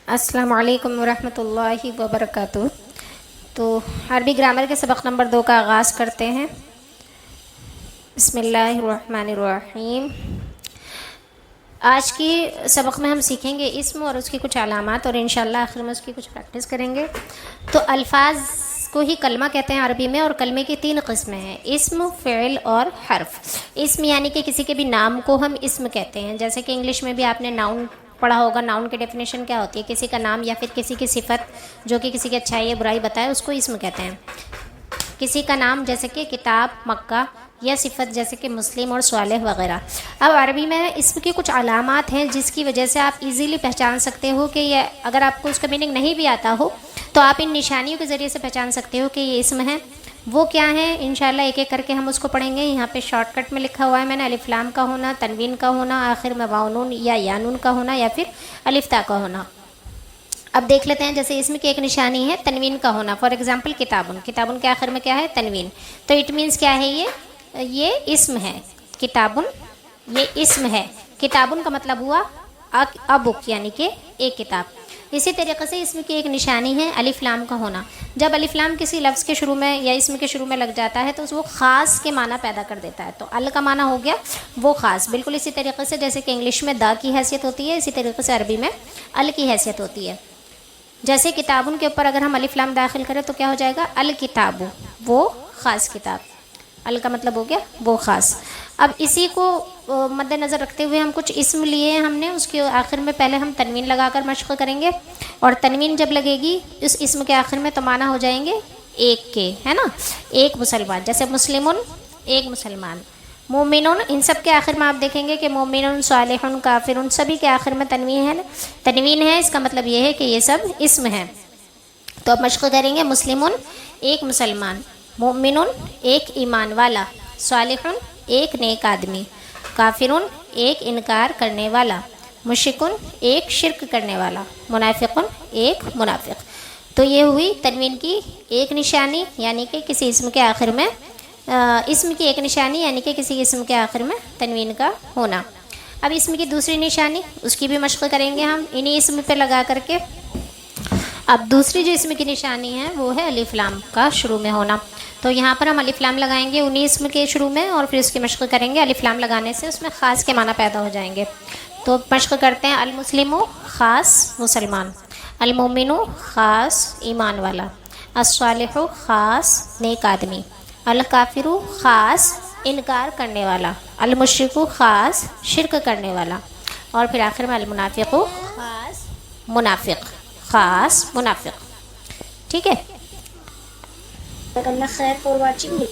السلام علیکم ورحمۃ اللہ وبرکاتہ۔ تو عربی گرامر کے سبق نمبر 2 کا آغاز کرتے ہیں۔ بسم اللہ الرحمن الرحیم۔ آج کی سبق میں ہم سیکھیں گے اسم اور اس کی کچھ علامات، اور انشاءاللہ آخر میں اس کی کچھ پریکٹس کریں گے۔ تو الفاظ کو ہی کلمہ کہتے ہیں عربی میں، اور کلمے کی 3 قسمیں ہیں: اسم، فعل اور حرف۔ اسم یعنی کہ کسی کے بھی نام کو ہم اسم کہتے ہیں، جیسے کہ انگلش میں بھی آپ نے ناؤن پڑھا ہوگا۔ ناؤن کی ڈیفینیشن کیا ہوتی ہے؟ کسی کا نام یا پھر کسی کی صفت جو کہ کسی کی اچھائی یا برائی بتائے، اس کو اسم کہتے ہیں۔ کسی کا نام جیسے کہ کتاب، مکہ، یا صفت جیسے کہ مسلم اور صالح وغیرہ۔ اب عربی میں اسم کی کچھ علامات ہیں جس کی وجہ سے آپ ایزیلی پہچان سکتے ہو کہ یہ، اگر آپ کو اس کا میننگ نہیں بھی آتا ہو تو آپ ان نشانیوں کے ذریعے سے پہچان سکتے ہو کہ یہ اسم ہے۔ وہ کیا ہیں؟ انشاءاللہ ایک ایک کر کے ہم اس کو پڑھیں گے۔ یہاں پہ شارٹ کٹ میں لکھا ہوا ہے میں نے: الف لام کا ہونا، تنوین کا ہونا، آخر میں واو نون یا یا نون کا ہونا، یا پھر الف تا کا ہونا۔ اب دیکھ لیتے ہیں، جیسے اسم کی ایک نشانی ہے تنوین کا ہونا۔ فار ایگزامپل کتابن، کتابن کے آخر میں کیا ہے؟ تنوین۔ تو اٹ مینس کیا ہے؟ یہ اسم ہے۔ کتابن یہ اسم ہے۔ کتابن کا مطلب ہوا ا بک، یعنی کہ ایک کتاب۔ اسی طریقے سے اسم کی ایک نشانی ہے الف لام کا ہونا۔ جب الف لام کسی لفظ کے شروع میں یا اسم کے شروع میں لگ جاتا ہے تو وہ خاص کے معنی پیدا کر دیتا ہے۔ تو ال کا معنی ہو گیا وہ خاص، بالکل اسی طریقے سے جیسے کہ انگلش میں دا کی حیثیت ہوتی ہے، اسی طریقے سے عربی میں ال کی حیثیت ہوتی ہے۔ جیسے کتابن کے اوپر اگر ہم الف لام داخل کریں تو کیا ہو جائے گا؟ الکتاب، وہ خاص کتاب۔ ال کا مطلب ہو گیا وہ خاص۔ اب اسی کو مد نظر رکھتے ہوئے ہم کچھ اسم لیے ہیں ہم نے، اس کے آخر میں پہلے ہم تنوین لگا کر مشق کریں گے، اور تنوین جب لگے گی اس اسم کے آخر میں تو معنی ہو جائیں گے ایک کے، ہے نا؟ ایک مسلمان، جیسے مسلمن ایک مسلمان، مومنون، ان سب کے آخر میں آپ دیکھیں گے کہ مومنون، صالحون، کافرون، سبھی کے آخر میں تنوین ہے۔ تنوین ہے، اس کا مطلب یہ ہے کہ یہ سب اسم ہیں۔ تو اب مشق کریں گے: مسلمون ایک مسلمان، مومنون ایک ایمان والا، صالحون ایک نیک آدمی، کافرون ایک انکار کرنے والا، مشرکون ایک شرک کرنے والا، منافقون ایک منافق۔ تو یہ ہوئی تنوین کی ایک نشانی، یعنی کہ کسی اسم کے آخر میں اسم کی ایک نشانی، یعنی کہ کسی اسم کے آخر میں تنوین کا ہونا۔ اب اسم کی دوسری نشانی، اس کی بھی مشق کریں گے ہم انہی اسم پہ لگا کر کے۔ اب دوسری جو اسم کی نشانی ہے وہ ہے الف لام کا شروع میں ہونا۔ تو یہاں پر ہم الف لام لگائیں گے انہی اسم کے شروع میں، اور پھر اس کی مشق کریں گے۔ الف لام لگانے سے اس میں خاص کے معنی پیدا ہو جائیں گے۔ تو مشق کرتے ہیں: المسلم خاص مسلمان، المومن خاص ایمان والا، الصالح خاص نیک آدمی، الکافر خاص انکار کرنے والا، المشرک خاص شرک کرنے والا، اور پھر آخر میں المنافق خاص منافق، خاص منافق۔ ٹھیک ہے؟ اللہ خیر فار واچنگ۔